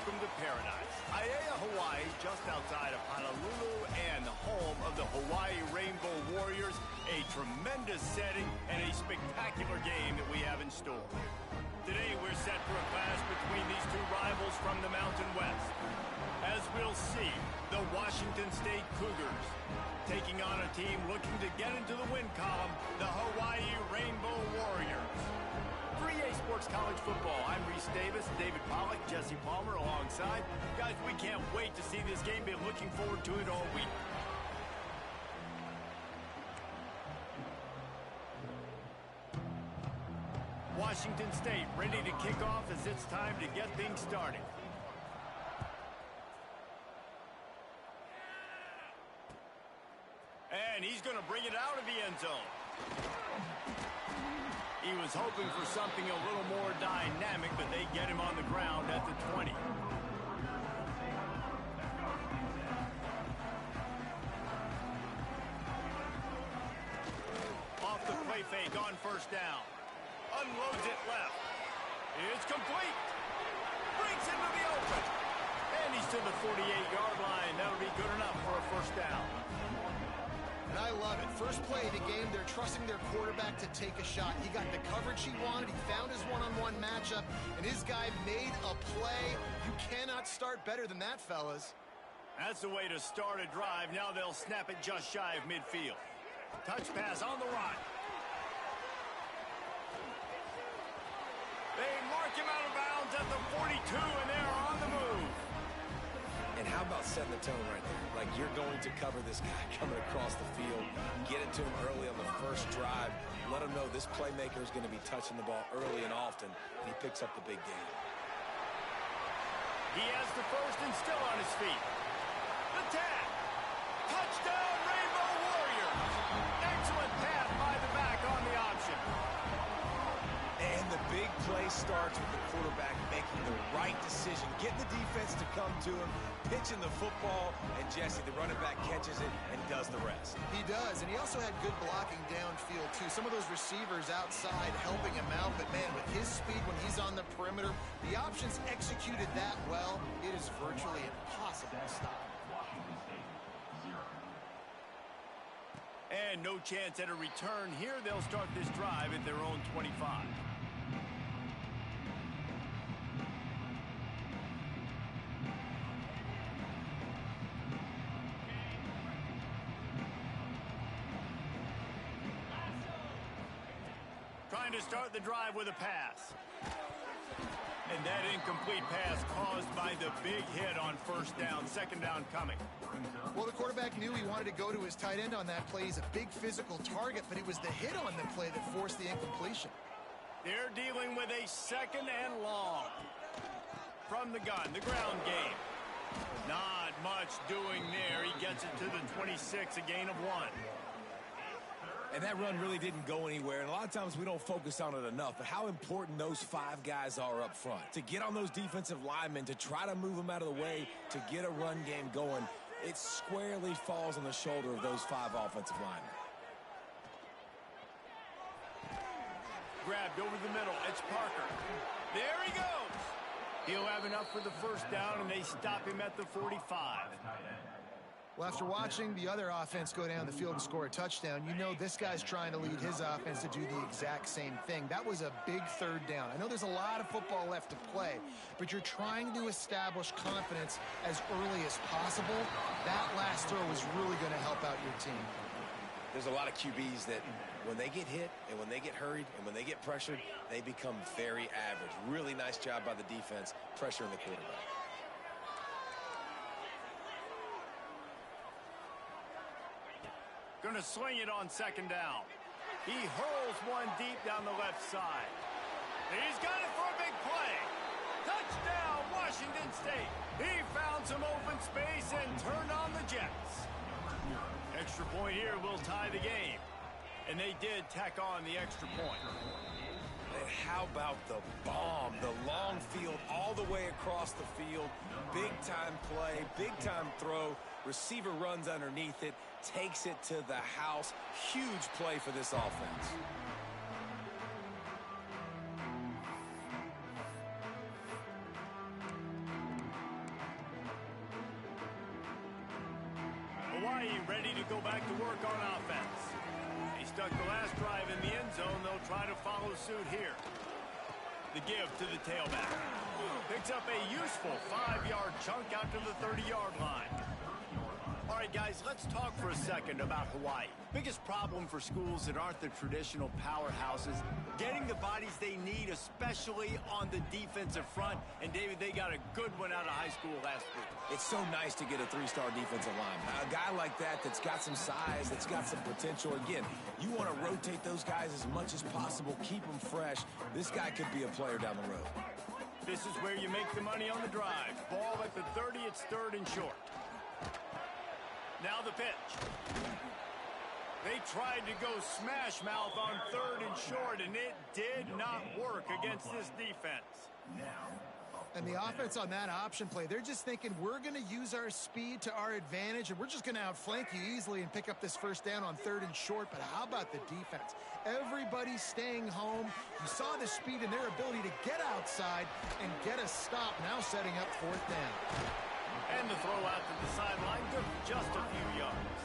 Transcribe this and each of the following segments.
welcome to paradise. Aiea, Hawaii, just outside of Honolulu and the home of the Hawaii Rainbow Warriors. A tremendous setting and a spectacular game that we have in store. Today we're set for a clash between these two rivals from the Mountain West. As we'll see, the Washington State Cougars taking on a team looking to get into the win column, the Hawaii Rainbow Warriors. For EA Sports College Football, I'm Reese Davis, David Pollack, Jesse Palmer alongside. Guys, we can't wait to see this game. Been looking forward to it all week. Washington State ready to kick off as it's time to get things started. And he's going to bring it out of the end zone. He was hoping for something a little more dynamic, but they get him on the ground at the 20. Off the play fake on first down. Unloads it left. It's complete. Breaks into the open. And he's to the 48-yard line. That'll be good enough for a first down. And I love it. First play of the game, they're trusting their quarterback to take a shot. He got the coverage he wanted. He found his one-on-one matchup, and his guy made a play. You cannot start better than that, fellas. That's the way to start a drive. Now they'll snap it just shy of midfield. Touch pass on the run. They mark him out of bounds at the 42, and they're on the move. And how about setting the tone right there? Like, you're going to cover this guy coming across the field, get it to him early on the first drive, let him know this playmaker is going to be touching the ball early and often, and he picks up the big game. He has the first and still on his feet. The tag. Touchdown, Rainbow Warriors. Excellent pass by the back on the option. And the big play starts with the quarterback making the right decision, getting the defense to come to him, pitching the football, and Jesse, the running back, catches it and does the rest. He does, and he also had good blocking downfield, too. Some of those receivers outside helping him out, but, man, with his speed when he's on the perimeter, the options executed that well, it is virtually impossible to stop. And no chance at a return here. They'll start this drive at their own 25. Trying to start the drive with a pass. And that incomplete pass caused by the big hit on first down. Second down coming. Well, the quarterback knew he wanted to go to his tight end on that play. He's a big physical target, but it was the hit on the play that forced the incompletion. They're dealing with a second and long. From the gun, the ground game. Not much doing there. He gets it to the 26, a gain of 1. And that run really didn't go anywhere, and a lot of times we don't focus on it enough, but how important those 5 guys are up front. To get on those defensive linemen, to try to move them out of the way, to get a run game going, it squarely falls on the shoulder of those 5 offensive linemen. Grabbed over the middle. It's Parker. There he goes. He'll have enough for the first down, and they stop him at the 45. Well, after watching the other offense go down the field and score a touchdown, you know this guy's trying to lead his offense to do the exact same thing. That was a big third down. I know there's a lot of football left to play, but you're trying to establish confidence as early as possible. That last throw is really going to help out your team. There's a lot of QBs that when they get hit and when they get hurried and when they get pressured, they become very average. Really nice job by the defense pressuring the quarterback. Going to swing it on second down. He hurls one deep down the left side. He's got it for a big play. Touchdown, Washington State. He found some open space and turned on the Jets. Extra point here will tie the game. And they did tack on the extra point. And how about the bomb? The long field all the way across the field. Big-time play, big-time throw. Receiver runs underneath it, takes it to the house. Huge play for this offense. Hawaii ready to go back to work on offense. They stuck the last drive in the end zone. They'll try to follow suit here. The give to the tailback. Picks up a useful 5-yard chunk out to the 30-yard line. All right, guys, let's talk for a second about Hawaii. Biggest problem for schools that aren't the traditional powerhouses, getting the bodies they need, especially on the defensive front. And, David, they got a good one out of high school last week. It's so nice to get a 3-star defensive lineman. A guy like that's got some size, that's got some potential. Again, you want to rotate those guys as much as possible, keep them fresh. This guy could be a player down the road. This is where you make the money on the drive. Ball at the 30, it's 3rd and short. Now the pitch. They tried to go smash mouth on 3rd and short, and it did not work against this defense. And the offense on that option play, they're just thinking we're going to use our speed to our advantage, and we're just going to outflank you easily and pick up this 1st down on 3rd and short. But how about the defense? Everybody's staying home. You saw the speed and their ability to get outside and get a stop, now setting up 4th down. And the throw out to the sideline, just a few yards.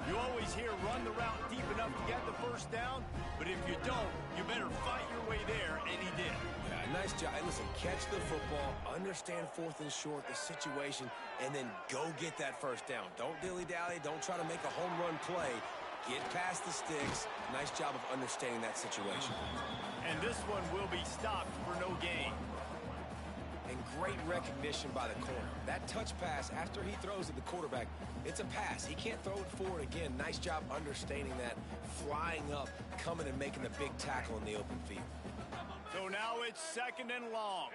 You always hear run the route deep enough to get the 1st down, but if you don't, you better fight your way there, and he did. Yeah, nice job. Hey, listen, catch the football, understand 4th and short, the situation, and then go get that 1st down. Don't dilly-dally. Don't try to make a home run play. Get past the sticks. Nice job of understanding that situation. And this one will be stopped for no gain. And great recognition by the corner. That touch pass, after he throws at the quarterback, it's a pass. He can't throw it forward again. Nice job understanding that, flying up, coming and making the big tackle in the open field. So now it's 2nd and long.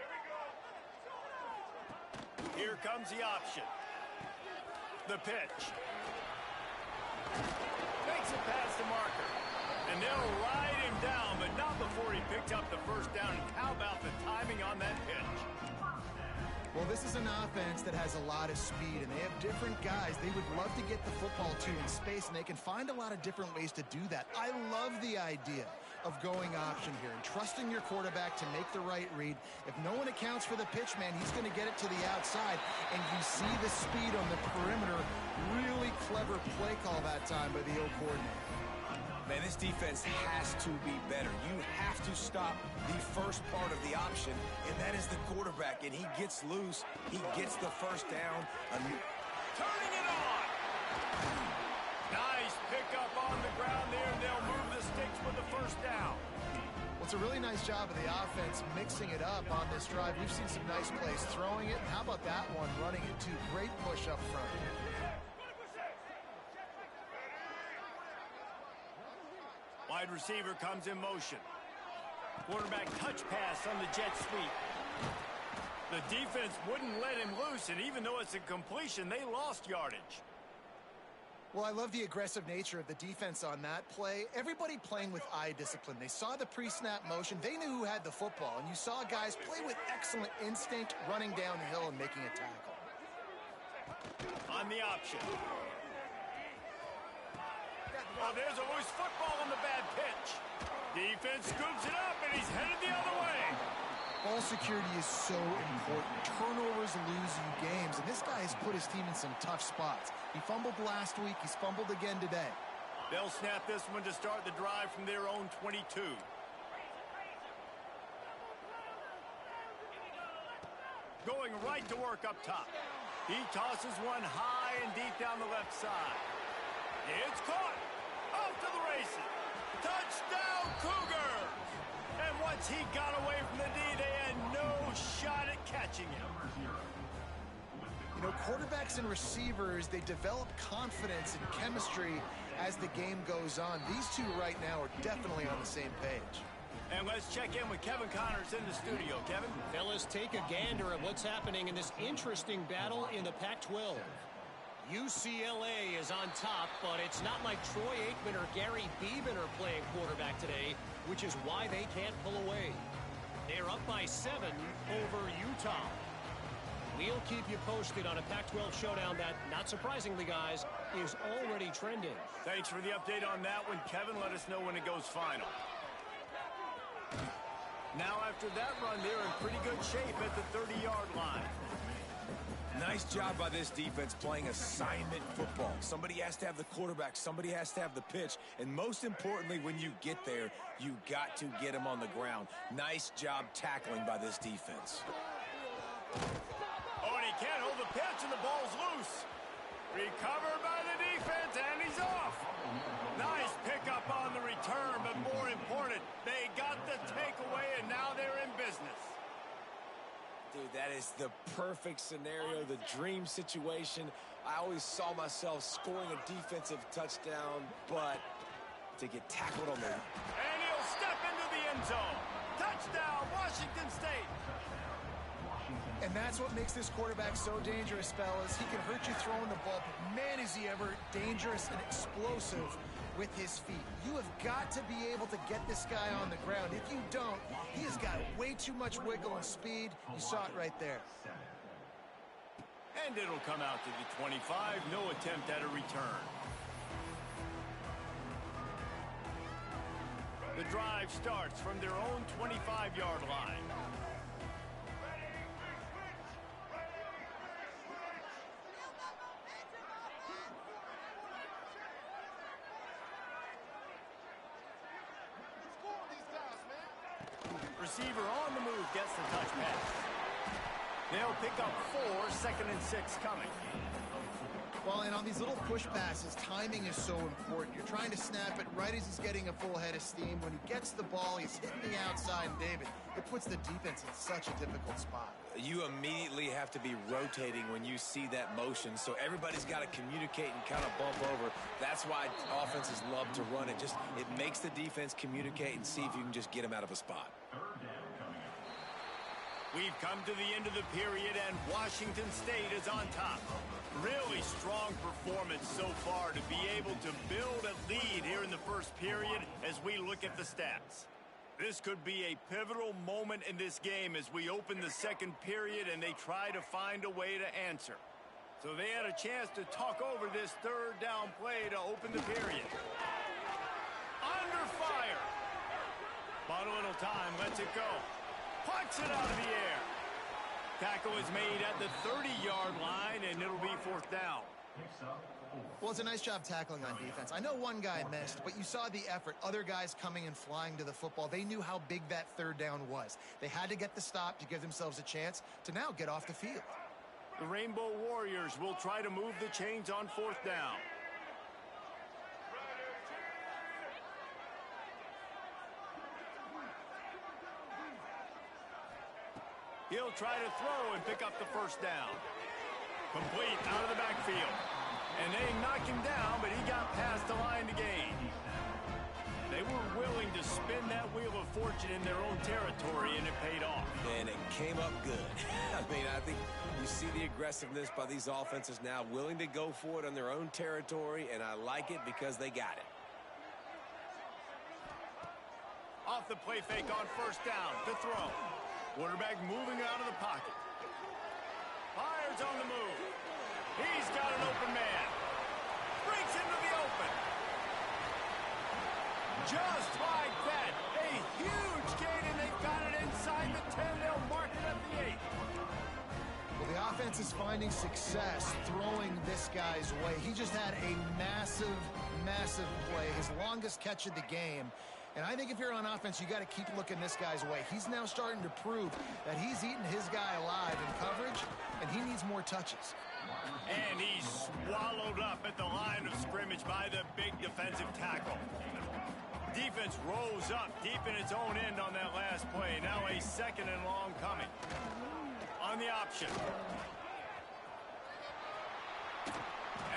Here comes the option. The pitch. Makes it past the marker. And they'll ride him down, but not before he picked up the 1st down. And how about the timing on that pitch? Well, this is an offense that has a lot of speed, and they have different guys they would love to get the football to in space, and they can find a lot of different ways to do that. I love the idea of going option here and trusting your quarterback to make the right read. If no one accounts for the pitch, man, he's going to get it to the outside, and you see the speed on the perimeter. Really clever play call that time by the O coordinator. Man, this defense has to be better. You have to stop the first part of the option, and that is the quarterback. And he gets loose. He gets the 1st down. Turning it on. Nice pickup on the ground there, and they'll move the sticks with the 1st down. Well, it's a really nice job of the offense mixing it up on this drive. We've seen some nice plays throwing it. How about that one running it too? Great push up front. Wide receiver comes in motion. Quarterback touch pass on the jet sweep. The defense wouldn't let him loose, and even though it's a completion, they lost yardage. Well, I love the aggressive nature of the defense on that play. Everybody playing with eye discipline. They saw the pre-snap motion. They knew who had the football, and you saw guys play with excellent instinct, running down the hill and making a tackle. On the option. Oh, there's a loose football on the bad pitch. Defense scoops it up, and he's headed the other way. Ball security is so important. Turnovers lose you games, and this guy has put his team in some tough spots. He fumbled last week. He's fumbled again today. They'll snap this one to start the drive from their own 22. Going right to work up top. He tosses one high and deep down the left side. It's caught. Off to the races. Touchdown, Cougars! And once he got away from the D, they had no shot at catching him. You know, quarterbacks and receivers, they develop confidence and chemistry as the game goes on. These two right now are definitely on the same page. And let's check in with Kevin Connors in the studio. Kevin? Fellas, take a gander at what's happening in this interesting battle in the Pac-12. UCLA is on top, but it's not like Troy Aikman or Gary Beeman are playing quarterback today, which is why they can't pull away. They're up by 7 over Utah. We'll keep you posted on a Pac-12 showdown that, not surprisingly, guys, is already trending. Thanks for the update on that one, Kevin. Let us know when it goes final. Now, after that run, they're in pretty good shape at the 30-yard line. Nice job by this defense playing assignment football. Somebody has to have the quarterback. Somebody has to have the pitch. And most importantly, when you get there, you got to get him on the ground. Nice job tackling by this defense. Oh, and he can't hold the pitch, and the ball's loose. Recovered by the defense, and he's off. Nice pickup on the return, but more important, they got the takeaway, and now they're in business. Dude, that is the perfect scenario, the dream situation. I always saw myself scoring a defensive touchdown, but to get tackled on the... And he'll step into the end zone. Touchdown, Washington State. And that's what makes this quarterback so dangerous, fellas. He can hurt you throwing the ball, but man, is he ever dangerous and explosive with his feet. You have got to be able to get this guy on the ground. If you don't, he has got way too much wiggle and speed. You saw it right there. And it'll come out to the 25. No attempt at a return. The drive starts from their own 25-yard line. Receiver on the move gets the touch pass. They'll pick up 4, 2nd and 6 coming. Well, and on these little push passes, timing is so important. You're trying to snap it right as he's getting a full head of steam. When he gets the ball, he's hitting the outside, and David, it puts the defense in such a difficult spot. You immediately have to be rotating when you see that motion, so everybody's got to communicate and kind of bump over. That's why offenses love to run it. It makes the defense communicate and see if you can just get them out of a spot. We've come to the end of the period, and Washington State is on top. Really strong performance so far to be able to build a lead here in the first period as we look at the stats. This could be a pivotal moment in this game as we open the second period and they try to find a way to answer. So they had a chance to talk over this third down play to open the period. Under fire. Bought a little time, lets it go. Puts it out of the air. Tackle is made at the 30-yard line, and it'll be 4th down. Well, it's a nice job tackling on defense. I know one guy missed, but you saw the effort. Other guys coming and flying to the football. They knew how big that third down was. They had to get the stop to give themselves a chance to now get off the field. The Rainbow Warriors will try to move the chains on 4th down. He'll try to throw and pick up the 1st down. Complete out of the backfield. And they knocked him down, but he got past the line to gain. They were willing to spin that wheel of fortune in their own territory, and it paid off. And it came up good. I mean, I think you see the aggressiveness by these offenses now, willing to go for it on their own territory, and I like it because they got it. Off the play fake on 1st down to throw. Quarterback moving out of the pocket. Fires on the move. He's got an open man. Breaks into the open. Just like that. A huge gain, and they've got it inside the 10. They'll mark it at the 8. Well, the offense is finding success throwing this guy's way. He just had a massive, massive play, his longest catch of the game. And I think if you're on offense, you got to keep looking this guy's way. He's now starting to prove that he's eating his guy alive in coverage, and he needs more touches. And he's swallowed up at the line of scrimmage by the big defensive tackle. Defense rose up deep in its own end on that last play. Now a 2nd and long coming. On the option.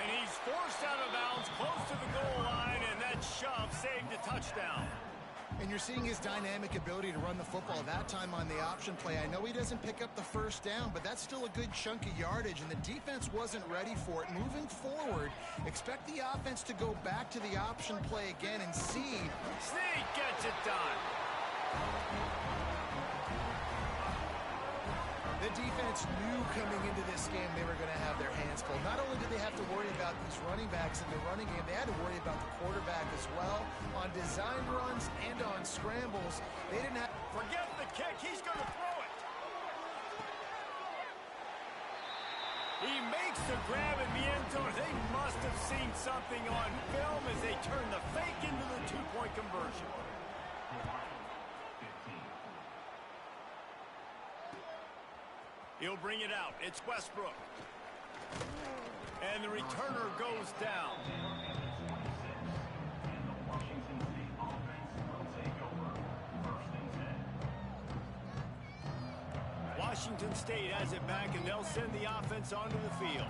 And he's forced out of bounds close to the goal line, and that shove saved a touchdown. And you're seeing his dynamic ability to run the football that time on the option play. I know he doesn't pick up the 1st down, but that's still a good chunk of yardage, and the defense wasn't ready for it. Moving forward, expect the offense to go back to the option play again and see. Sneak gets it done. The defense knew coming into this game they were going to have their hands full. Not only did they have to worry about these running backs in the running game, they had to worry about the quarterback as well. On design runs and on scrambles, they didn't have... Forget the kick. He's going to throw it. He makes the grab in the end zone. They must have seen something on film as they turn the fake into the two-point conversion. He'll bring it out. It's Westbrook. And the returner goes down. Washington State has it back, and they'll send the offense onto the field.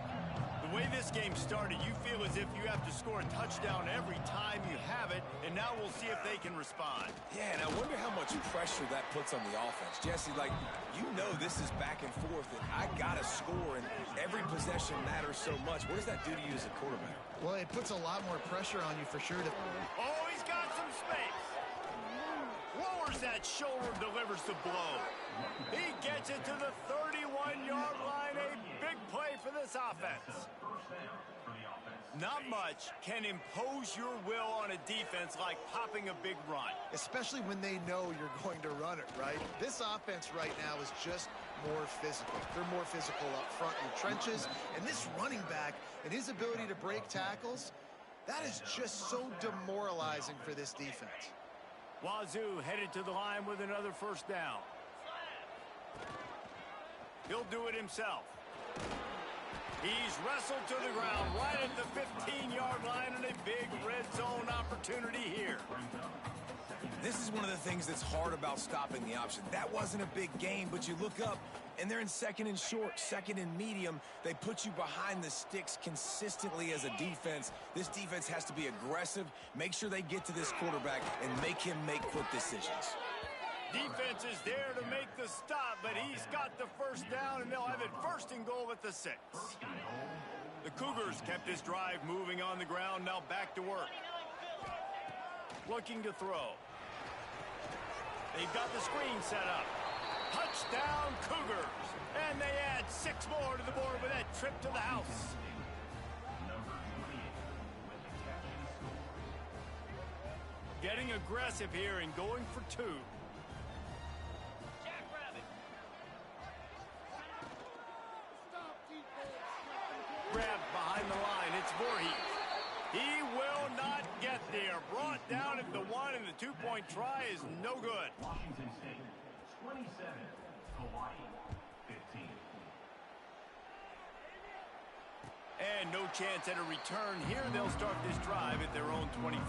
The way this game started, you feel as if you have to score a touchdown every time you have it, and now we'll see if they can respond. Yeah, and I wonder how much pressure that puts on the offense. Jesse, like, you know this is back and forth, and I got to score, and every possession matters so much. What does that do to you as a quarterback? Well, it puts a lot more pressure on you for sure. Oh, he's got some space. Lowers that shoulder, delivers the blow. He gets it to the 31-yard line. A big play for this offense. Not much can impose your will on a defense like popping a big run. Especially when they know you're going to run it, right? This offense right now is just more physical. They're more physical up front in the trenches. And this running back and his ability to break tackles, that is just so demoralizing for this defense. Wazoo headed to the line with another first down. He'll do it himself. He's wrestled to the ground right at the 15-yard line, and a big red zone opportunity here. This is one of the things that's hard about stopping the option. That wasn't a big gain, but you look up, and they're in second and short, second and medium. They put you behind the sticks consistently as a defense. This defense has to be aggressive, make sure they get to this quarterback, and make him make quick decisions. Defense is there to make the stop, but he's got the first down, and they'll have it first and goal at the 6. The Cougars kept this drive moving on the ground, now back to work. Looking to throw. They've got the screen set up. Touchdown, Cougars. And they add 6 more to the board with that trip to the house. Getting aggressive here and going for 2. Grabbed behind the line. It's Voorhees. He will not get there. Brought down at the 1, and the 2-point try is no good. Washington State, 27, Hawaii, 15. And no chance at a return here. They'll start this drive at their own 25.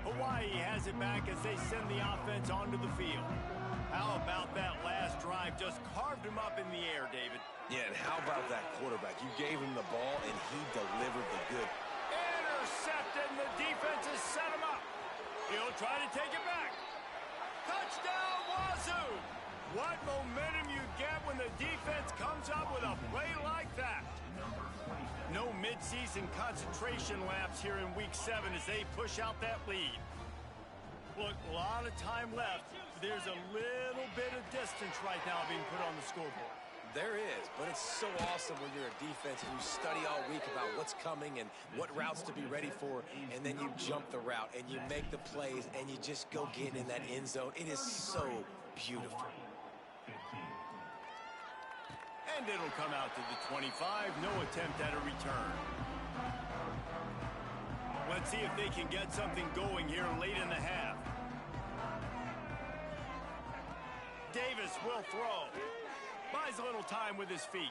Hawaii has it back as they send the offense onto the field. How about that last drive? Just carved him up in the air, David. Yeah, and how about that quarterback? You gave him the ball, and he delivered the good. Intercepted, and the defense has set him up. He'll try to take it back. Touchdown, Wazoo! What momentum you get when the defense comes up with a play like that. No midseason concentration laps here in Week 7 as they push out that lead. Look, a lot of time left. There's a little bit of distance right now being put on the scoreboard. There is, but it's so awesome when you're a defense and you study all week about what's coming and what routes to be ready for, and then you jump the route and you make the plays and you just go get in that end zone. It is so beautiful. And it'll come out to the 25. No attempt at a return. Let's see if they can get something going here late in the half. Davis will throw. Buys a little time with his feet.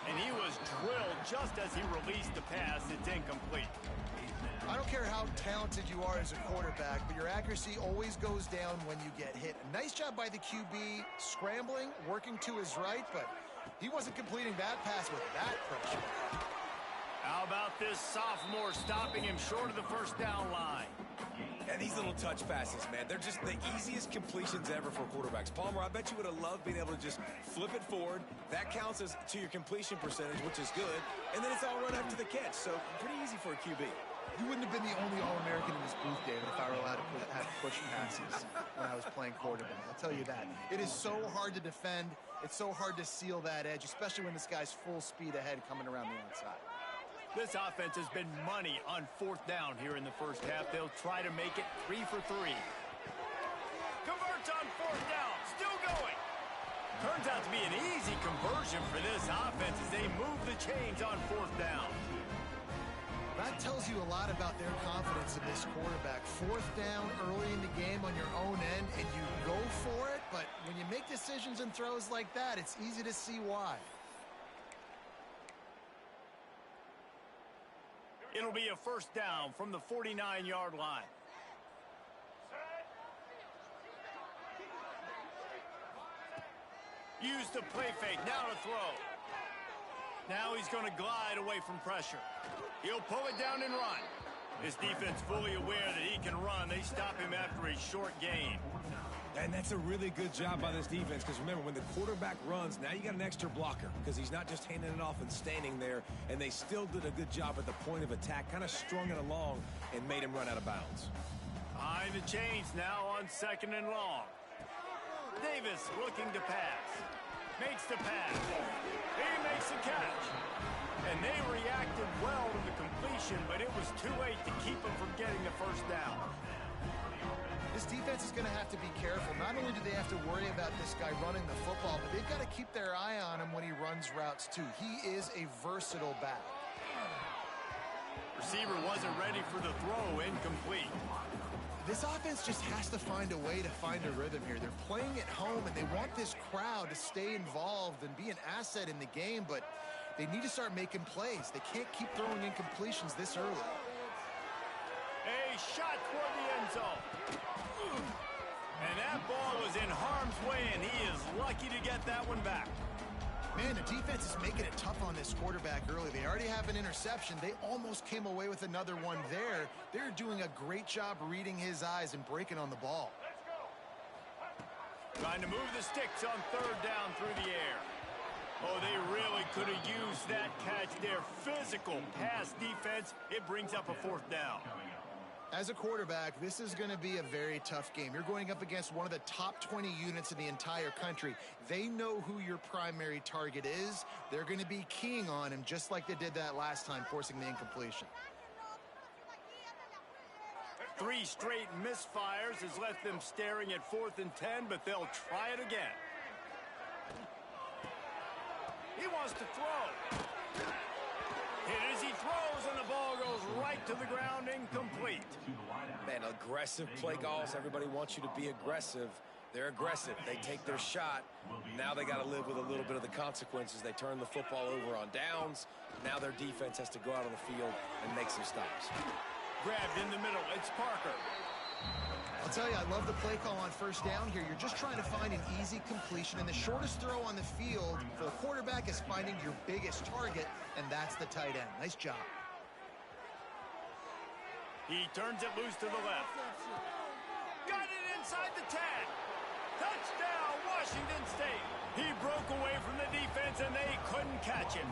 And he was drilled just as he released the pass. It's incomplete. I don't care how talented you are as a quarterback, but your accuracy always goes down when you get hit. Nice job by the QB scrambling, working to his right, but he wasn't completing that pass with that pressure. How about this sophomore stopping him short of the first down line? And these little touch passes, man, they're just the easiest completions ever for quarterbacks. Palmer, I bet you would have loved being able to just flip it forward. That counts as to your completion percentage, which is good. And then it's all run after the catch, so pretty easy for a QB. You wouldn't have been the only All-American in this booth, David, if I were allowed to have push passes when I was playing quarterback. I'll tell you that. It is so hard to defend. It's so hard to seal that edge, especially when this guy's full speed ahead coming around the outside. This offense has been money on 4th down here in the first half. They'll try to make it 3 for 3. Converts on 4th down. Still going. Turns out to be an easy conversion for this offense as they move the chains on 4th down. That tells you a lot about their confidence in this quarterback. 4th down early in the game on your own end, and you go for it, but when you make decisions and throws like that, it's easy to see why. It'll be a 1st down from the 49-yard line. Use the play fake, now to throw. Now he's going to glide away from pressure. He'll pull it down and run. His defense fully aware that he can run. They stop him after a short gain. And that's a really good job by this defense, because remember, when the quarterback runs, now you got an extra blocker, because he's not just handing it off and standing there, and they still did a good job at the point of attack, kind of strung it along and made him run out of bounds. Behind the chains now on 2nd and long. Davis looking to pass. Makes the pass. He makes the catch. And they reacted well to the completion, but it was too late to keep them from getting the 1st down. This defense is going to have to be careful. Not only do they have to worry about this guy running the football, but they've got to keep their eye on him when he runs routes too. He is a versatile back. Receiver wasn't ready for the throw, incomplete. This offense just has to find a way to find a rhythm here. They're playing at home, and they want this crowd to stay involved and be an asset in the game, but they need to start making plays. They can't keep throwing incompletions this early. A shot toward the end zone. And that ball was in harm's way, and he is lucky to get that one back. Man, the defense is making it tough on this quarterback early. They already have an interception. They almost came away with another one there. They're doing a great job reading his eyes and breaking on the ball. Trying to move the sticks on 3rd down through the air. Oh, they really could have used that catch there. Physical pass defense. It brings up a 4th down. As a quarterback, this is going to be a very tough game. You're going up against one of the top 20 units in the entire country. They know who your primary target is. They're going to be keying on him just like they did that last time, forcing the incompletion. 3 straight misfires has left them staring at 4th and 10, but they'll try it again. He wants to throw. Hit as he throws, and the ball goes right to the ground, incomplete. Man, aggressive play calls. Everybody wants you to be aggressive. They're aggressive. They take their shot. Now they got to live with a little bit of the consequences. They turn the football over on downs. Now their defense has to go out on the field and make some stops. Grabbed in the middle. It's Parker. I'll tell you, I love the play call on 1st down here. You're just trying to find an easy completion, and the shortest throw on the field for a quarterback is finding your biggest target, and that's the tight end. Nice job. He turns it loose to the left. Got it inside the 10. Touchdown, Washington State. He broke away from the defense, and they couldn't catch him.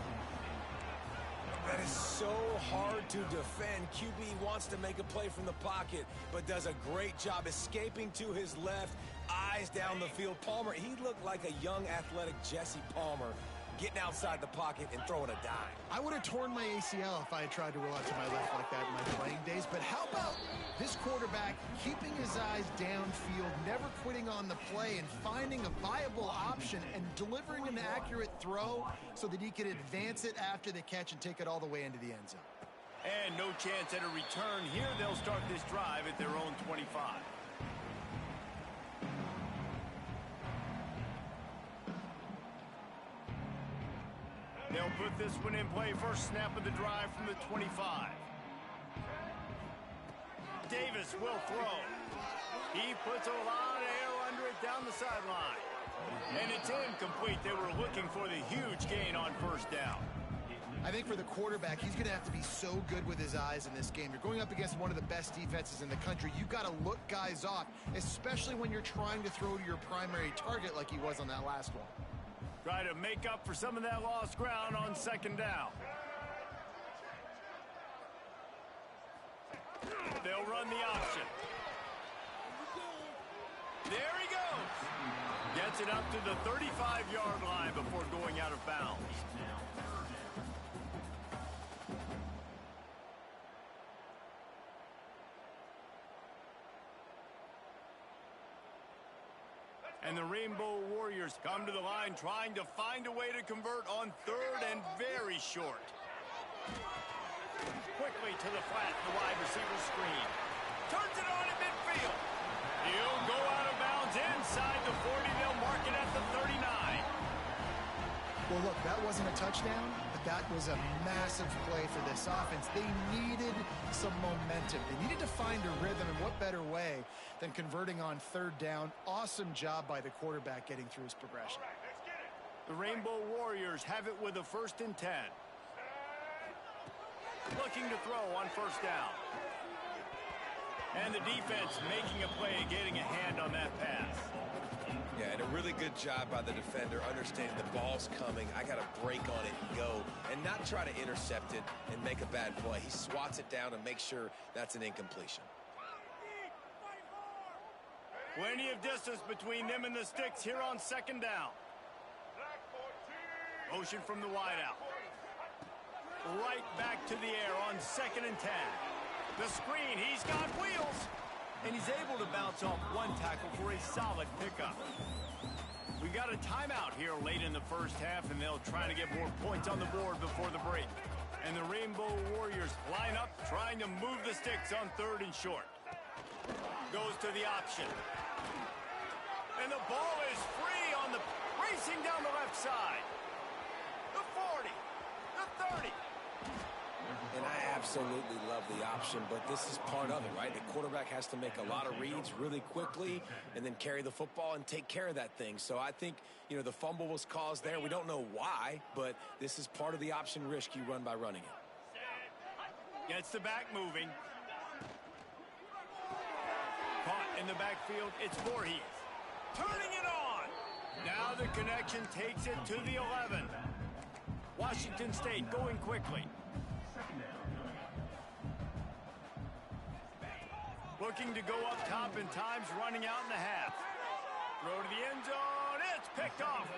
That is so hard to defend. QB wants to make a play from the pocket, but does a great job escaping to his left, eyes down the field. Palmer, he looked like a young athletic Jesse Palmer, getting outside the pocket and throwing a dime. I would have torn my ACL if I had tried to roll out to my left like that in my playing days, but how about this quarterback keeping his eyes downfield, never quitting on the play, and finding a viable option and delivering an accurate throw so that he could advance it after the catch and take it all the way into the end zone. And no chance at a return here. They'll start this drive at their own 25. They'll put this one in play. First snap of the drive from the 25. Davis will throw. He puts a lot of air under it down the sideline. And it's incomplete. They were looking for the huge gain on 1st down. I think for the quarterback, he's going to have to be so good with his eyes in this game. You're going up against one of the best defenses in the country. You've got to look guys off, especially when you're trying to throw to your primary target like he was on that last one. Try to make up for some of that lost ground on 2nd down. They'll run the option. There he goes. Gets it up to the 35-yard line before going out of bounds. And the Rainbow Warriors come to the line trying to find a way to convert on third and very short. Quickly to the flat, the wide receiver screen. Turns it on in midfield. He'll go out of bounds inside the 40. They'll mark it at the 39. Well, look, that wasn't a touchdown, but that was a massive play for this offense. They needed some momentum. They needed to find a rhythm, and what better way than converting on third down. Awesome job by the quarterback getting through his progression. The Rainbow Warriors have it with a 1st and 10. Looking to throw on first down. And the defense making a play, getting a hand on that pass. Yeah, and a really good job by the defender, understanding the ball's coming. I got to break on it and go, and not try to intercept it and make a bad play. He swats it down and makes sure that's an incompletion. Plenty of distance between them and the sticks here on 2nd down. Motion from the wideout. Right back to the air on 2nd and 10. The screen, he's got wheels. And he's able to bounce off one tackle for a solid pickup. We got a timeout here late in the first half, and they'll try to get more points on the board before the break. And the Rainbow Warriors line up, trying to move the sticks on 3rd and short. Goes to the option. And the ball is free on the racing down the left side. The 40, the 30. And I absolutely love the option, but this is part of it, right? The quarterback has to make a lot of reads really quickly and then carry the football and take care of that thing. So I think, the fumble was caused there. We don't know why, but this is part of the option risk you run by running it. Gets the back moving. Caught in the backfield. It's Voorhees. Turning it on. Now the connection takes it to the 11. Washington State going quickly. Looking to go up top, and time's running out in the half. Throw to the end zone. It's picked off.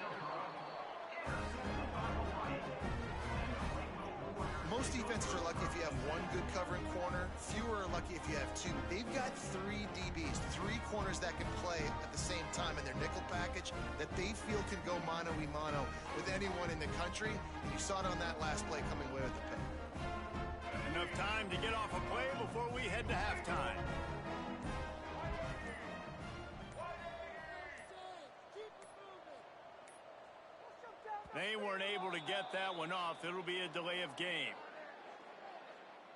Most defenses are lucky if you have one good covering corner. Fewer are lucky if you have two. They've got 3 DBs, 3 corners that can play at the same time in their nickel package that they feel can go mano-a-mano with anyone in the country. And you saw it on that last play coming away with the pick. Enough time to get off a play before we head to halftime. They weren't able to get that one off. It'll be a delay of game.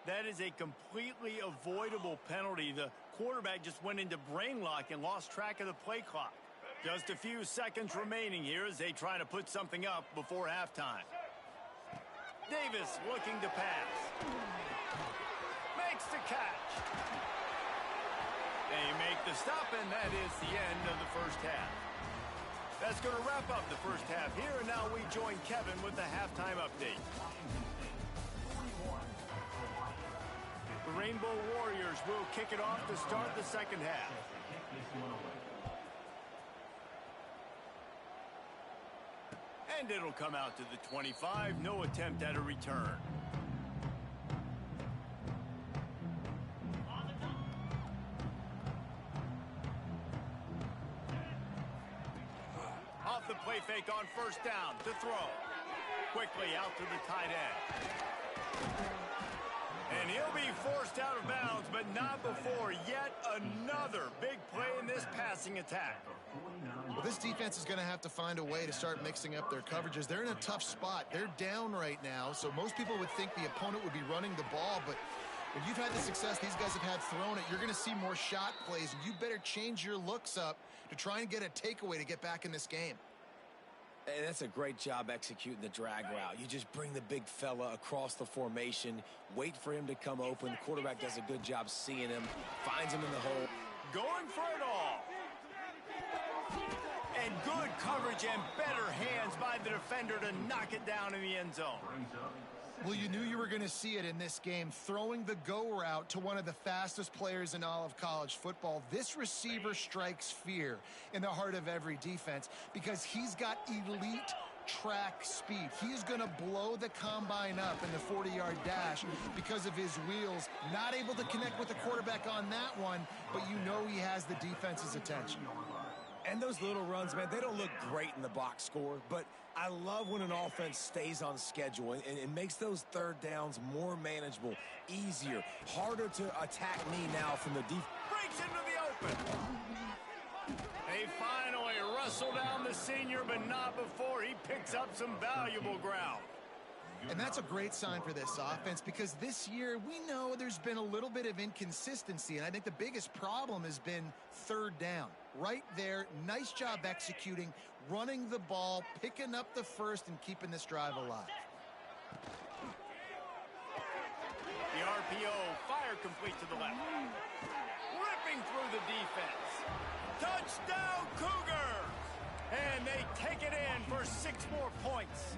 That is a completely avoidable penalty. The quarterback just went into brain lock and lost track of the play clock. Just a few seconds remaining here as they try to put something up before halftime. Davis looking to pass. Makes the catch. They make the stop, and that is the end of the first half. That's going to wrap up the first half here, and now we join Kevin with the halftime update. The Rainbow Warriors will kick it off to start the second half. And it'll come out to the 25. No attempt at a return. Off the play fake on first down to throw. Quickly out to the tight end. And he'll be forced out of bounds, but not before yet another big play in this passing attack. Well, this defense is going to have to find a way to start mixing up their coverages. They're in a tough spot. They're down right now, so most people would think the opponent would be running the ball, but when you've had the success these guys have had throwing it, you're going to see more shot plays, and you better change your looks up to try and get a takeaway to get back in this game. And that's a great job executing the drag route. You just bring the big fella across the formation, wait for him to come open. The quarterback does a good job seeing him, finds him in the hole. Going for it all. And good coverage and better hands by the defender to knock it down in the end zone. Well, you knew you were going to see it in this game, throwing the go route to one of the fastest players in all of college football. This receiver strikes fear in the heart of every defense because he's got elite track speed. He's going to blow the combine up in the 40-yard dash because of his wheels. Not able to connect with the quarterback on that one, but you know he has the defense's attention. And those little runs, man, they don't look great in the box score, but I love when an offense stays on schedule and makes those third downs more manageable, easier, harder to attack me now from the defense. Breaks into the open. They finally wrestle down the senior, but not before he picks up some valuable ground. And that's a great sign for this offense because this year we know there's been a little bit of inconsistency, and I think the biggest problem has been third down. Right there, nice job executing, running the ball, picking up the first, and keeping this drive alive. The RPO, fire complete to the left. Ripping through the defense. Touchdown, Cougars! And they take it in for 6 more points.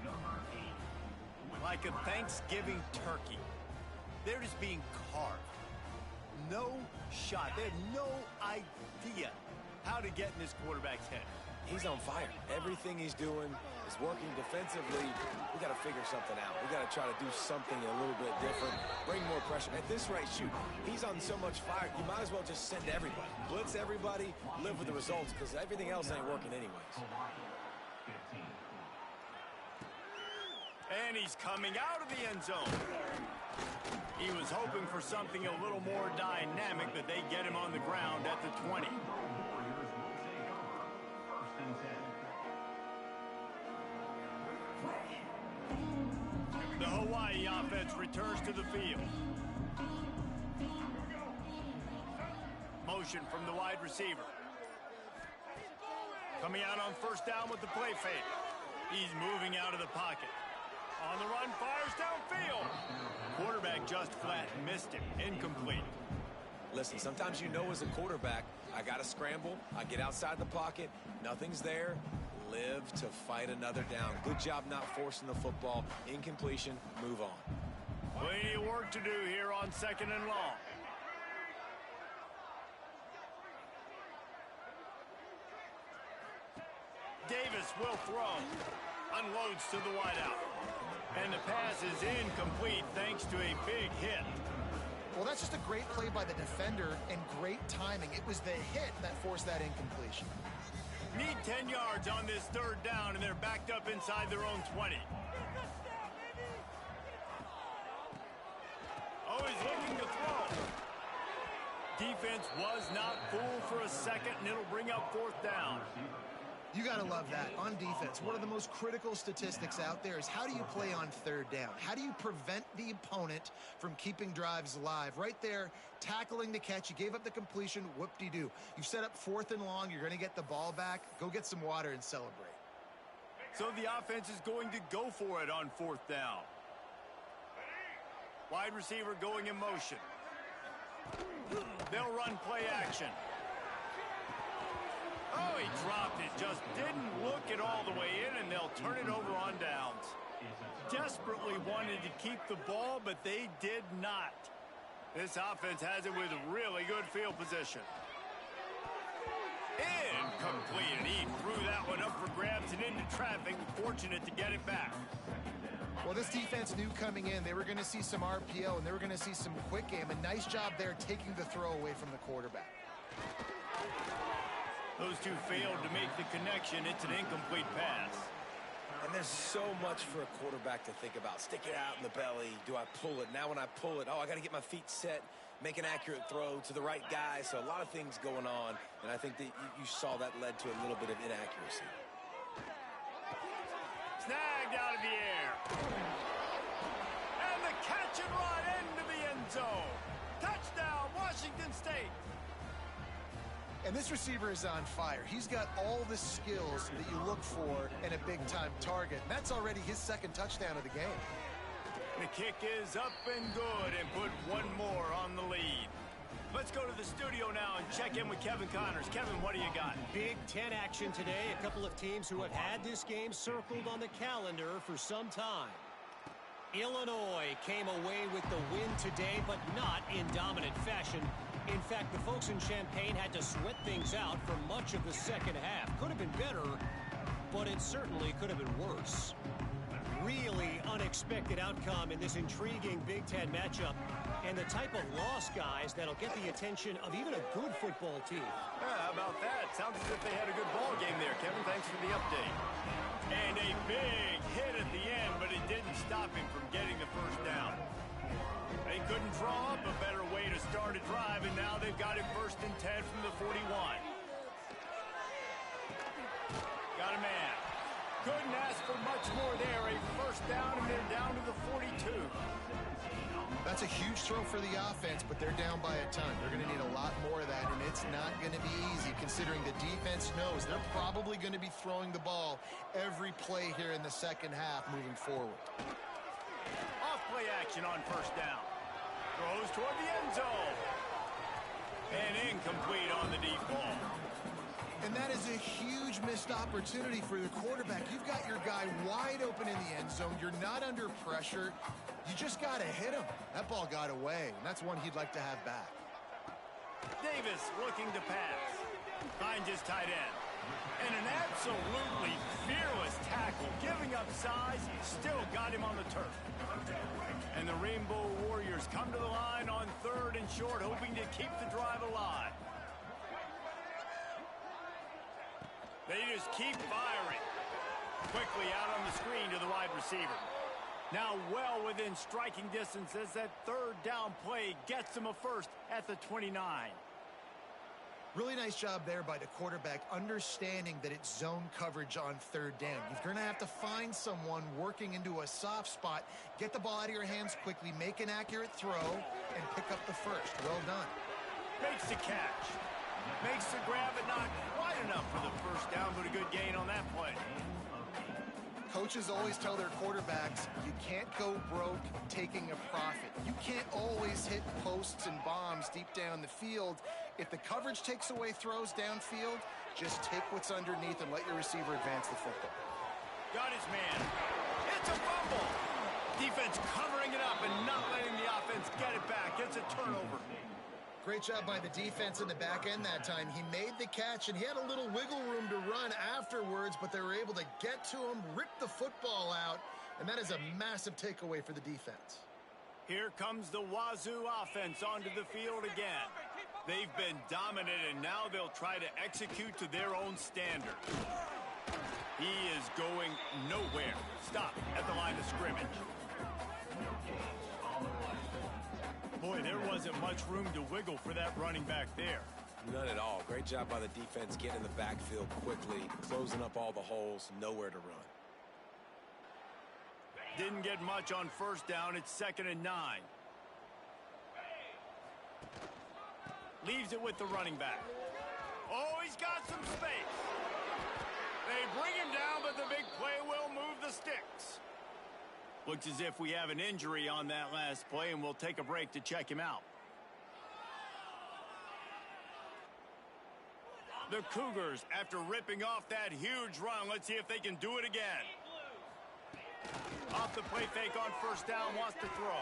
Like a Thanksgiving turkey, they're just being carved. No shot. They had no idea how to get in this quarterback's head. He's on fire. Everything he's doing is working defensively. We got to figure something out. We got to try to do something a little bit different, bring more pressure. At this rate, shoot, he's on so much fire, you might as well just send everybody. Blitz everybody, live with the results, because everything else ain't working anyways. And he's coming out of the end zone. He was hoping for something a little more dynamic, but they get him on the ground at the 20. The Hawaii offense returns to the field. Motion from the wide receiver. Coming out on first down with the play fake. He's moving out of the pocket. On the run, fires downfield. Quarterback just flat missed him. Incomplete. Listen, sometimes you know as a quarterback, I got to scramble. I get outside the pocket. Nothing's there. Live to fight another down. Good job not forcing the football. Incompletion. Move on. Plenty of work to do here on 2nd and long. Davis will throw. Unloads to the wideout. And the pass is incomplete thanks to a big hit. Well, that's just a great play by the defender and great timing. It was the hit that forced that incompletion. Need 10 yards on this third down, and they're backed up inside their own 20. Oh, he's looking to throw. Defense was not fooled for a second, and it'll bring up 4th down. You got to love that. On defense, one of the most critical statistics out there is how do you play on third down? How do you prevent the opponent from keeping drives alive? Right there, tackling the catch. You gave up the completion. Whoop-de-doo. You've set up 4th and long. You're going to get the ball back. Go get some water and celebrate. So the offense is going to go for it on 4th down. Wide receiver going in motion. They'll run play action. Oh, he dropped it. Just didn't look it all the way in, and they'll turn it over on downs. Desperately wanted to keep the ball, but they did not. This offense has it with really good field position. Incomplete, and he threw that one up for grabs and into traffic. Fortunate to get it back. Well, this defense knew coming in they were going to see some RPO, and they were going to see some quick game. A nice job there taking the throw away from the quarterback. Those two failed to make the connection. It's an incomplete pass. And there's so much for a quarterback to think about. Stick it out in the belly. Do I pull it? Now when I pull it, oh, I got to get my feet set, make an accurate throw to the right guy. So a lot of things going on, and I think that you saw that led to a little bit of inaccuracy. Snagged out of the air. And the catch and run into the end zone. Touchdown, Washington State. And this receiver is on fire. He's got all the skills that you look for in a big-time target. That's already his 2nd touchdown of the game. The kick is up and good and put one more on the lead. Let's go to the studio now and check in with Kevin Connors. Kevin, what do you got? Big Ten action today. A couple of teams who have had this game circled on the calendar for some time. Illinois came away with the win today, but not in dominant fashion. In fact, the folks in Champaign had to sweat things out for much of the second half. Could have been better, but it certainly could have been worse. Really unexpected outcome in this intriguing Big Ten matchup. and the type of loss, guys, that'll get the attention of even a good football team. How about that? Sounds as if they had a good ball game there, Kevin. Thanks for the update. And a big hit at the end, but it didn't stop him from getting the first down. They couldn't draw up a better way to start a drive, and now they've got it 1st and 10 from the 41. Got a man. Couldn't ask for much more there. A first down, and they're down to the 42. That's a huge throw for the offense, but they're down by a ton. They're going to need a lot more of that, and it's not going to be easy considering the defense knows they're probably going to be throwing the ball every play here in the second half moving forward. Off-play action on first down. Throws toward the end zone. And incomplete on the deep ball. And that is a huge missed opportunity for the quarterback. You've got your guy wide open in the end zone. You're not under pressure. You just got to hit him. That ball got away, and that's one he'd like to have back. Davis looking to pass. Finds his tight end. And an absolutely fearless tackle. Giving up size, still got him on the turf. And the Rainbow Warriors come to the line on 3rd and short, hoping to keep the drive alive. They just keep firing. Quickly out on the screen to the wide receiver. Now well within striking distance as that 3rd down play gets them a first at the 29. Really nice job there by the quarterback, understanding that it's zone coverage on 3rd down. You're going to have to find someone working into a soft spot, get the ball out of your hands quickly, make an accurate throw, and pick up the first. Well done. Makes the catch. Makes the grab, but not quite enough for the first down, but a good gain on that play. Coaches always tell their quarterbacks, you can't go broke taking a profit. You can't always hit posts and bombs deep down the field. If the coverage takes away throws downfield, just take what's underneath and let your receiver advance the football. Got his man. It's a fumble. Defense covering it up and not letting the offense get it back. It's a turnover. Great job by the defense in the back end that time. He made the catch, and he had a little wiggle room to run afterwards, but they were able to get to him, rip the football out, and that is a massive takeaway for the defense. Here comes the Wazoo offense onto the field again. They've been dominant, and now they'll try to execute to their own standard. He is going nowhere. Stop at the line of scrimmage. Boy, there wasn't much room to wiggle for that running back there. None at all. Great job by the defense getting in the backfield quickly, closing up all the holes, nowhere to run. Didn't get much on first down. It's 2nd and 9. Leaves it with the running back. Oh, he's got some space. They bring him down, but the big play will move the sticks. Looks as if we have an injury on that last play, and we'll take a break to check him out. The Cougars, after ripping off that huge run, let's see if they can do it again. Off the play fake on first down, wants to throw.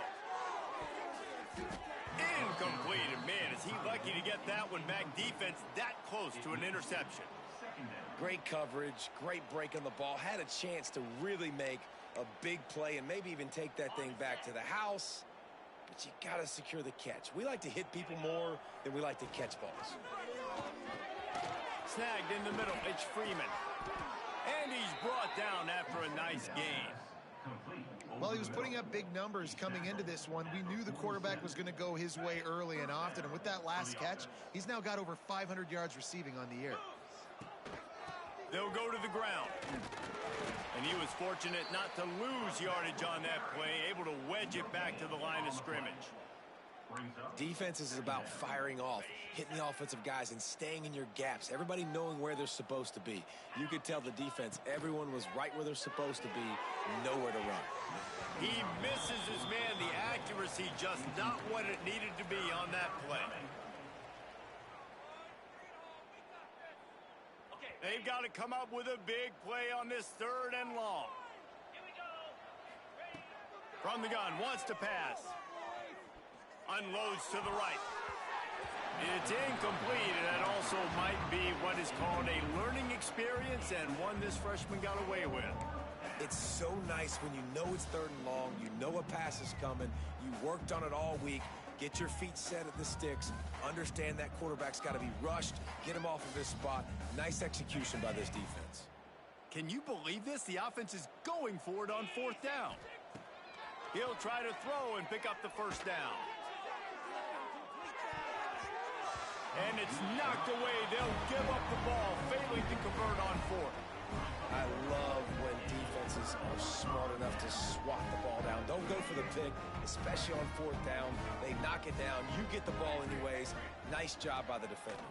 Incomplete, and man, is he lucky to get that one back. Defense that close to an interception. Great coverage, great break on the ball. Had a chance to really make a big play and maybe even take that thing back to the house. But you got to secure the catch. We like to hit people more than we like to catch balls. Snagged in the middle, it's Freeman. And he's brought down after a nice gain. Well, he was putting up big numbers coming into this one. We knew the quarterback was going to go his way early and often. And with that last catch, he's now got over 500 yards receiving on the year. They'll go to the ground. And he was fortunate not to lose yardage on that play, able to wedge it back to the line of scrimmage. Defense is about firing off, hitting the offensive guys and staying in your gaps. Everybody knowing where they're supposed to be. You could tell the defense, everyone was right where they're supposed to be, nowhere to run. He misses his man. The accuracy just not what it needed to be on that play. They've got to come up with a big play on this 3rd and long. From the gun, wants to pass. Unloads to the right. It's incomplete, and that also might be what is called a learning experience and one this freshman got away with. It's so nice when you know it's 3rd and long, you know a pass is coming, you worked on it all week, Get your feet set at the sticks. Understand that quarterback's got to be rushed. Get him off of his spot. Nice execution by this defense. Can you believe this? The offense is going for it on 4th down. He'll try to throw and pick up the 1st down. And it's knocked away. They'll give up the ball, failing to convert on 4th. I love when defenses are smart enough to swat the ball down. Don't go for the pick, especially on 4th down. They knock it down. You get the ball anyways. Nice job by the defender.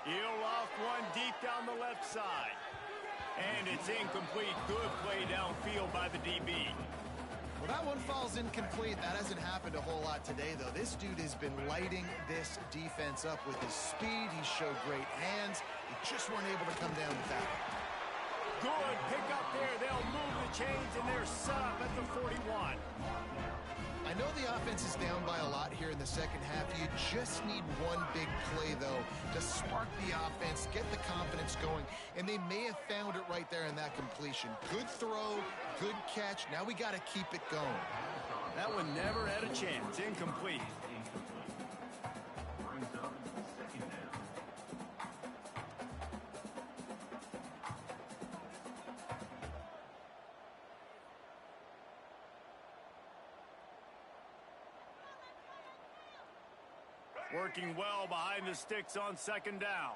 He'll loft one deep down the left side. And it's incomplete. Good play downfield by the DB. Well, that one falls incomplete. That hasn't happened a whole lot today, though. This dude has been lighting this defense up with his speed. He showed great hands. They just weren't able to come down with that. Good pick up there. They'll move the chains, and they're set up at the 41. I know the offense is down by a lot here in the second half. You just need one big play, though, to spark the offense, get the confidence going, and they may have found it right there in that completion. Good throw, good catch. Now we got to keep it going. That one never had a chance. Incomplete. Brings up 2nd down. Working well behind the sticks on 2nd down.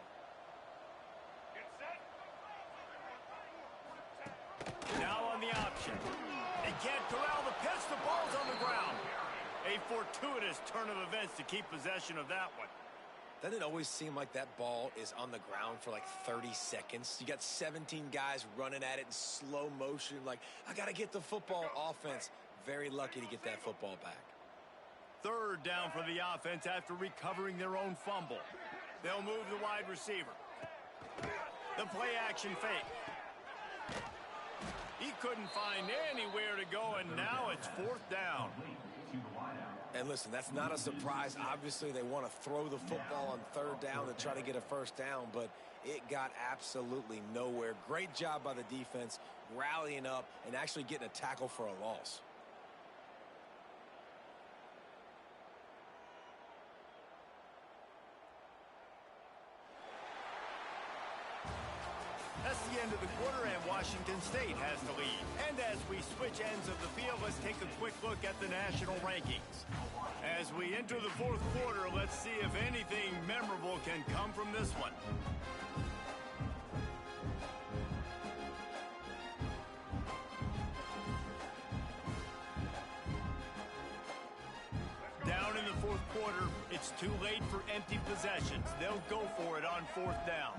Now on the option. They can't corral the pitch. The ball's on the ground. A fortuitous turn of events to keep possession of that one. Doesn't it always seem like that ball is on the ground for like 30 seconds? You got 17 guys running at it in slow motion. Like, I got to get the football. Offense, very lucky to get that football back. 3rd down for the offense after recovering their own fumble. They'll move the wide receiver. The play action fake. He couldn't find anywhere to go, and now it's 4th down. And listen, that's not a surprise. Obviously, they want to throw the football on 3rd down to try to get a 1st down, but it got absolutely nowhere. Great job by the defense, rallying up and actually getting a tackle for a loss. That's the end of the quarter, and Washington State has the lead. And as we switch ends of the field, let's take a quick look at the national rankings. As we enter the 4th quarter, let's see if anything memorable can come from this one. Down in the 4th quarter, it's too late for empty possessions. They'll go for it on 4th down.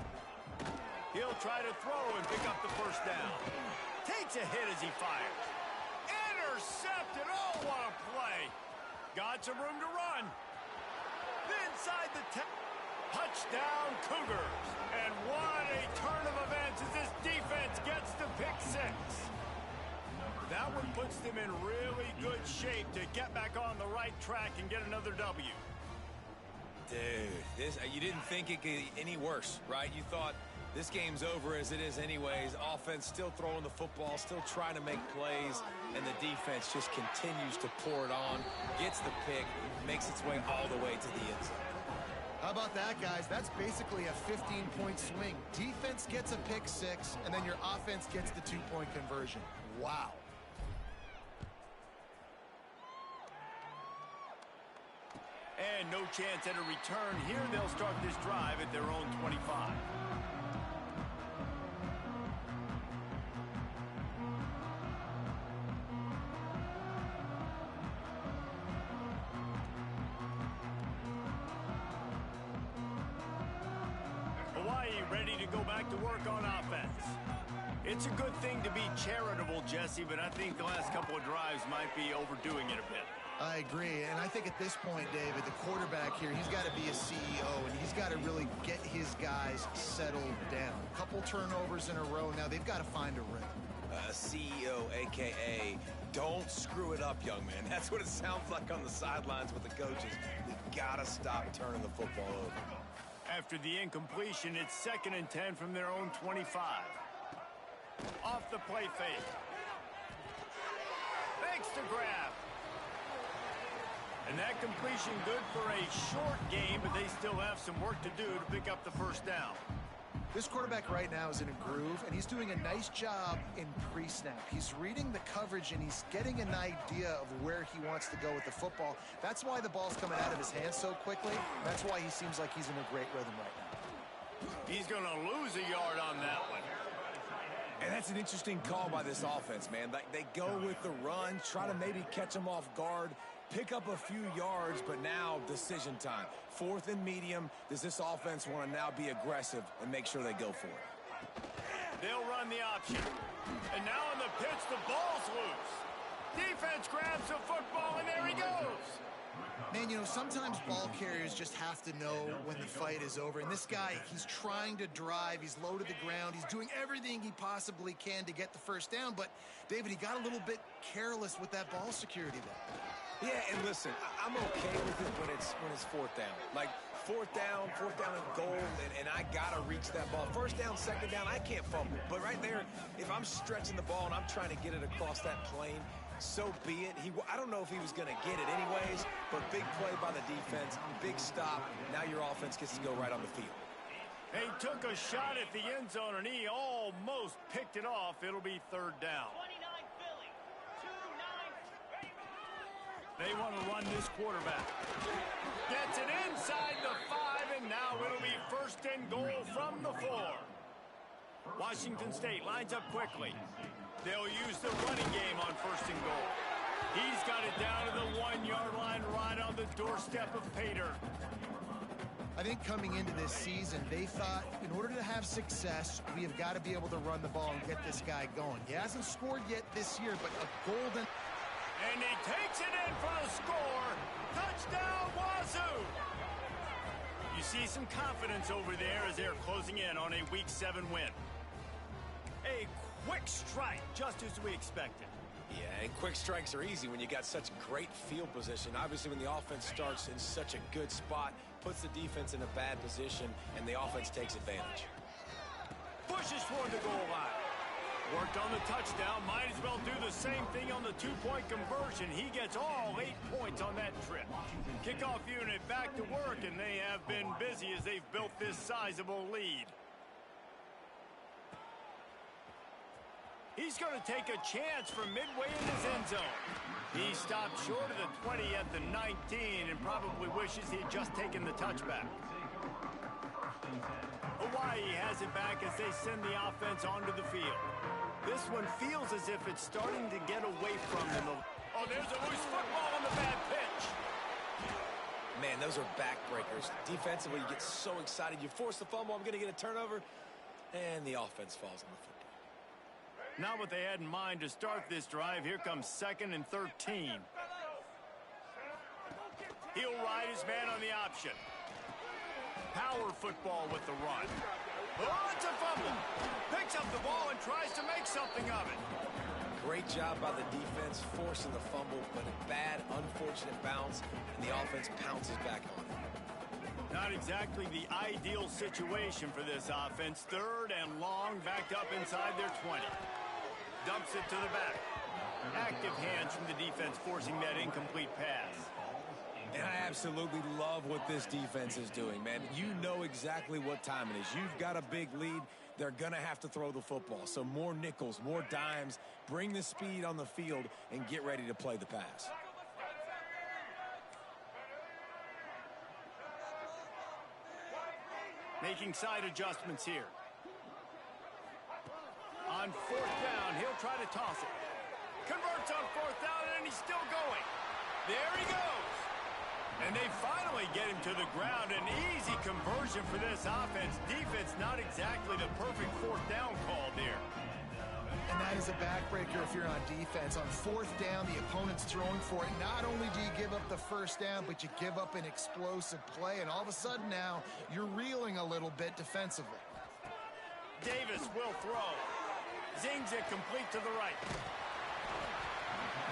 He'll try to throw and pick up the 1st down. Takes a hit as he fires. Intercepted. Oh, what a play. Got some room to run. Inside the touchdown Cougars. And what a turn of events as this defense gets to pick 6. That one puts them in really good shape to get back on the right track and get another W. Dude, you didn't think it could get any worse, right? You thought this game's over as it is anyways. Offense still throwing the football, still trying to make plays, and the defense just continues to pour it on, gets the pick, makes its way all the way to the end zone. How about that, guys? That's basically a 15-point swing. Defense gets a pick 6, and then your offense gets the 2-point conversion. Wow. And no chance at a return here. They'll start this drive at their own 25. Ready to go back to work on offense. It's a good thing to be charitable, Jesse, but I think the last couple of drives might be overdoing it a bit. I agree, and I think at this point, David, the quarterback here, he's got to be a CEO, and he's got to really get his guys settled down. A couple turnovers in a row. Now they've got to find a rhythm. CEO, a.k.a. don't screw it up, young man. That's what it sounds like on the sidelines with the coaches. They've got to stop turning the football over. After the incompletion, it's 2nd and 10 from their own 25. Off the play fake. Fakes to grab. And that completion good for a short game, but they still have some work to do to pick up the first down. This quarterback right now is in a groove, and he's doing a nice job in pre-snap. He's reading the coverage, and he's getting an idea of where he wants to go with the football. That's why the ball's coming out of his hands so quickly. That's why he seems like he's in a great rhythm right now. He's going to lose a yard on that one. And that's an interesting call by this offense, man. Like, they go with the run, try to maybe catch them off guard, pick up a few yards, but now decision time. 4th and medium. Does this offense want to now be aggressive and make sure they go for it? They'll run the option. And now on the pitch, the ball's loose. Defense grabs the football, and there he goes. Man, you know, sometimes ball carriers just have to know when the fight is over. And this guy, he's trying to drive. He's low to the ground. He's doing everything he possibly can to get the first down. But, David, he got a little bit careless with that ball security there. Yeah, and listen, I'm okay with it when it's 4th down. Like, 4th down and goal, and I got to reach that ball. 1st down, 2nd down, I can't fumble. But right there, if I'm stretching the ball and I'm trying to get it across that plane, so be it. I don't know if he was going to get it anyways, but big play by the defense, big stop. Now your offense gets to go right on the field. He took a shot at the end zone, and he almost picked it off. It'll be 3rd down. They want to run this quarterback. Gets it inside the 5, and now it'll be 1st and goal from the 4. Washington State lines up quickly. They'll use the running game on 1st and goal. He's got it down to the 1-yard line right on the doorstep of Pater. I think coming into this season, they thought in order to have success, we have got to be able to run the ball and get this guy going. He hasn't scored yet this year, but a golden... And he takes it in for the score. Touchdown, Wazoo! You see some confidence over there as they're closing in on a Week 7 win. A quick strike, just as we expected. Yeah, and quick strikes are easy when you got such great field position. Obviously, when the offense starts in such a good spot, puts the defense in a bad position, and the offense takes advantage. Pushes toward the goal line. Worked on the touchdown. Might as well do the same thing on the 2-point conversion. He gets all 8 points on that trip. Kickoff unit back to work, and they have been busy as they've built this sizable lead. He's going to take a chance from midway in his end zone. He stopped short of the 20 at the 19 and probably wishes he had just taken the touchback. Hawaii has it back as they send the offense onto the field. This one feels as if it's starting to get away from them. Oh, there's a loose football on the bad pitch. Man, those are backbreakers. Defensively, you get so excited. You force the fumble, I'm going to get a turnover, and the offense falls on the football. Not what they had in mind to start this drive. Here comes 2nd and 13. He'll ride his man on the option. Power football with the run. Oh, it's a fumble. Picks up the ball and tries to make something of it. Great job by the defense forcing the fumble, but a bad, unfortunate bounce, and the offense pounces back on it. Not exactly the ideal situation for this offense. 3rd and long, backed up inside their 20. Dumps it to the back. Active hands from the defense forcing that incomplete pass. And I absolutely love what this defense is doing, man. You know exactly what time it is. You've got a big lead. They're going to have to throw the football. So more nickels, more dimes, bring the speed on the field, and get ready to play the pass. Making side adjustments here. On 4th down, he'll try to toss it. Converts on 4th down, and he's still going. There he goes. And they finally get him to the ground. An easy conversion for this offense. Defense, not exactly the perfect 4th down call there. And that is a backbreaker if you're on defense. On 4th down, the opponent's throwing for it. Not only do you give up the 1st down, but you give up an explosive play. And all of a sudden now, you're reeling a little bit defensively. Davis will throw. Zings it complete to the right.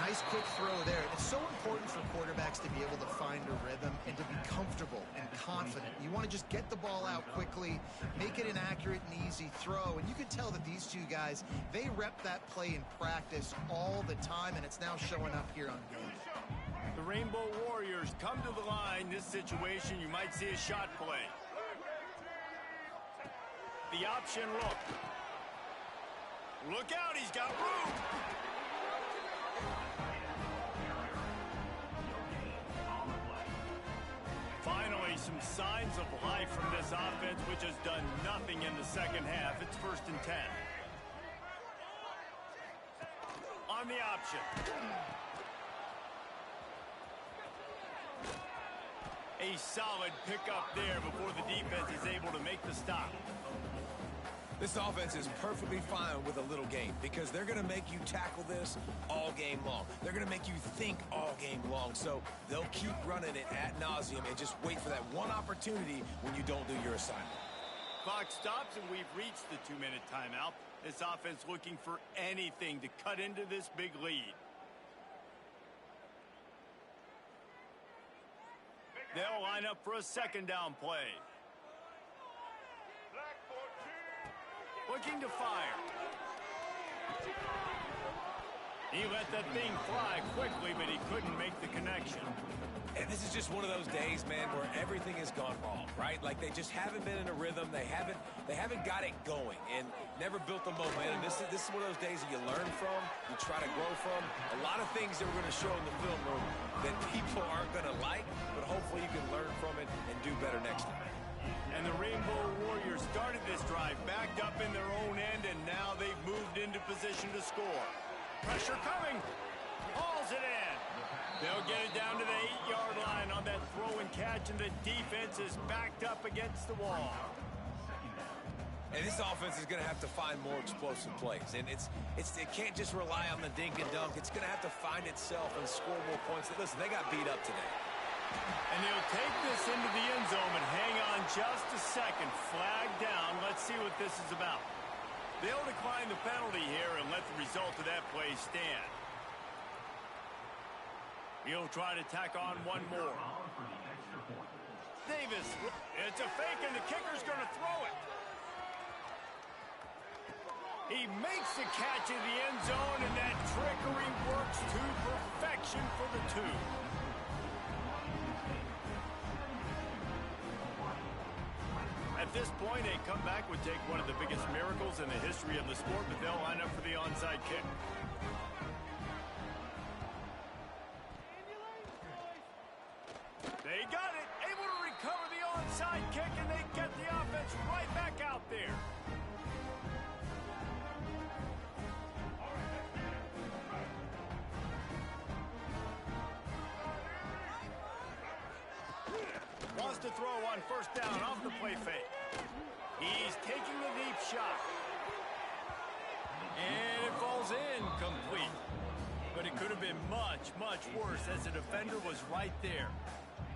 Nice quick throw there. It's so important for quarterbacks to be able to find a rhythm and to be comfortable and confident. You want to just get the ball out quickly, make it an accurate and easy throw. And you can tell that these two guys, they rep that play in practice all the time, and it's now showing up here on game. The Rainbow Warriors come to the line. This situation, you might see a shot play. The option look. Look out, he's got room. Finally, some signs of life from this offense, which has done nothing in the second half. It's 1st and 10. On the option. A solid pickup there before the defense is able to make the stop. This offense is perfectly fine with a little game because they're going to make you tackle this all game long. They're going to make you think all game long. So they'll keep running it ad nauseum and just wait for that one opportunity when you don't do your assignment. Clock stops and we've reached the 2-minute timeout. This offense looking for anything to cut into this big lead. They'll line up for a 2nd down play. Looking to fire. He let that thing fly quickly, but he couldn't make the connection. And this is just one of those days, man, where everything has gone wrong, right? Like they just haven't been in a rhythm. They haven't got it going and never built the momentum. This is one of those days that you learn from, you try to grow from. A lot of things that we're going to show in the film room that people aren't going to like, but hopefully you can learn from it and do better next time. And the Rainbow Warriors started this drive backed up in their own end, and now they've moved into position to score. Pressure coming. Hauls it in. They'll get it down to the 8-yard line on that throw and catch, and the defense is backed up against the wall. And this offense is going to have to find more explosive plays. And it can't just rely on the dink and dunk. It's going to have to find itself and score more points. Listen, they got beat up today. And he'll take this into the end zone, and hang on just a second. Flag down. Let's see what this is about. They'll decline the penalty here and let the result of that play stand. He'll try to tack on one more. Davis, it's a fake, and the kicker's going to throw it. He makes the catch in the end zone, and that trickery works to perfection for the 2. At this point, a comeback would take one of the biggest miracles in the history of the sport, but they'll line up for the onside kick. They got it, able to recover the onside kick, and they get the offense right back out there. Wants to throw on 1st down off the play fake. He's taking the deep shot. And it falls in complete. But it could have been much, much worse as the defender was right there.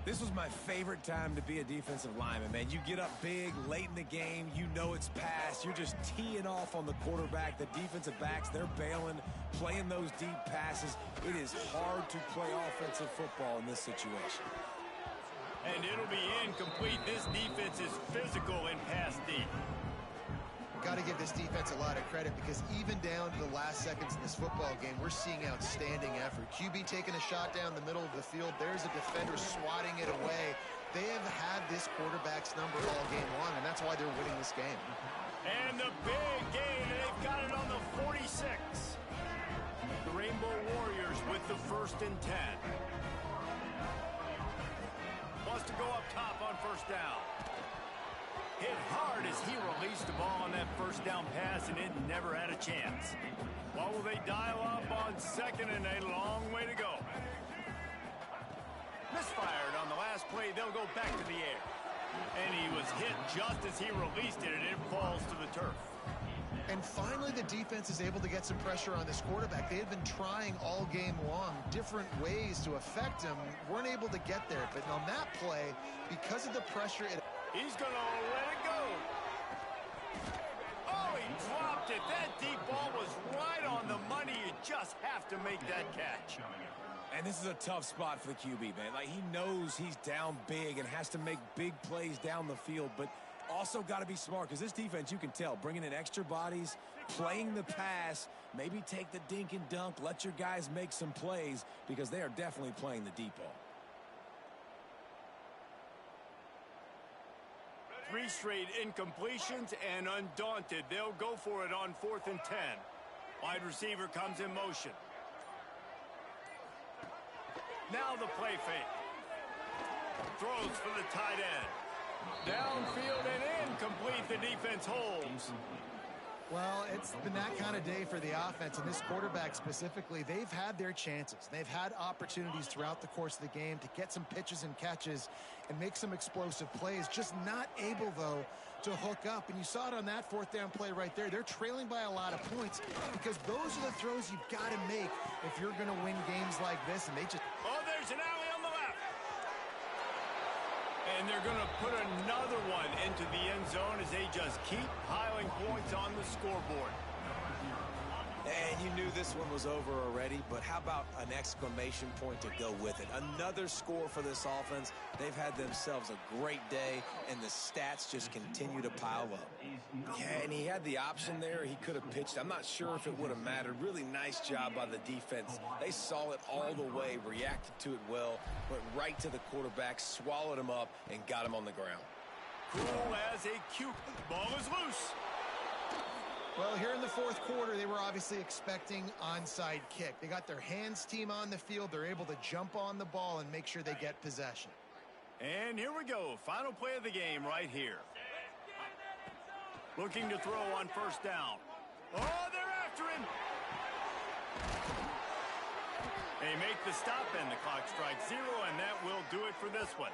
This was my favorite time to be a defensive lineman, man. You get up big, late in the game, you know it's past. You're just teeing off on the quarterback. The defensive backs, they're bailing, playing those deep passes. It is hard to play offensive football in this situation. And it'll be incomplete. This defense is physical and pass deep. Got to give this defense a lot of credit because even down to the last seconds in this football game, we're seeing outstanding effort. QB taking a shot down the middle of the field. There's a defender swatting it away. They have had this quarterback's number all game long, and that's why they're winning this game. And the big gain, they've got it on the 46. The Rainbow Warriors with the 1st and 10. Wants to go up top on 1st down. Hit hard as he released the ball on that 1st down pass, and it never had a chance. What will they dial up on 2nd and a long way to go? Misfired on the last play. They'll go back to the air. And he was hit just as he released it, and it falls to the turf. And finally, the defense is able to get some pressure on this quarterback. They had been trying all game long different ways to affect him. Weren't able to get there. But on that play, because of the pressure, he's going to let it go. Oh, he dropped it. That deep ball was right on the money. You just have to make that catch. And this is a tough spot for the QB, man. Like, he knows he's down big and has to make big plays down the field, but Also got to be smart because this defense, you can tell, bringing in extra bodies, playing the pass, maybe take the dink and dunk, let your guys make some plays because they are definitely playing the deep ball. 3 straight incompletions, and undaunted, they'll go for it on 4th and 10. Wide receiver comes in motion. Now the play fake. Throws for the tight end. Downfield and incomplete. The defense holds. Well, it's been that kind of day for the offense, and this quarterback specifically, they've had their chances. They've had opportunities throughout the course of the game to get some pitches and catches and make some explosive plays, just not able, though, to hook up. And you saw it on that 4th down play right there. They're trailing by a lot of points because those are the throws you've got to make if you're going to win games like this, and they just... Oh, there's an alley on the left. And they're going to put another one into the end zone as they just keep piling points on the scoreboard. And you knew this one was over already, but how about an exclamation point to go with it? Another score for this offense. They've had themselves a great day, and the stats just continue to pile up. Yeah, and he had the option there. He could have pitched. I'm not sure if it would have mattered. Really nice job by the defense. They saw it all the way, reacted to it well, went right to the quarterback, swallowed him up, and got him on the ground. Cool as a cube. Ball is loose. Well, here in the 4th quarter, they were obviously expecting onside kick. They got their hands team on the field. They're able to jump on the ball and make sure they get possession. And here we go. Final play of the game right here. Looking to throw on 1st down. Oh, they're after him. They make the stop, and the clock strikes 0, and that will do it for this one.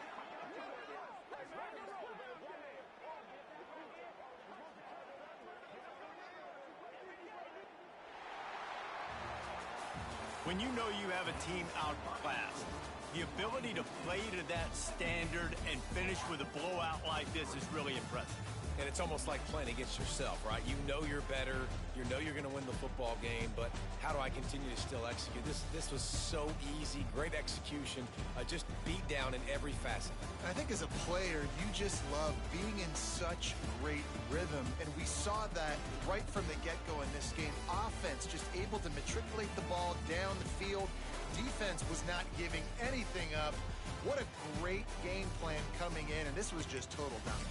When you know you have a team outclassed, the ability to play to that standard and finish with a blowout like this is really impressive. And it's almost like playing against yourself, right? You know you're better. You know you're going to win the football game, but how do I continue to still execute? This was so easy, great execution, just beat down in every facet. I think as a player, you just love being in such great rhythm, and we saw that right from the get-go in this game. Offense just able to matriculate the ball down the field. Defense was not giving anything up. What a great game plan coming in, and this was just total dominance.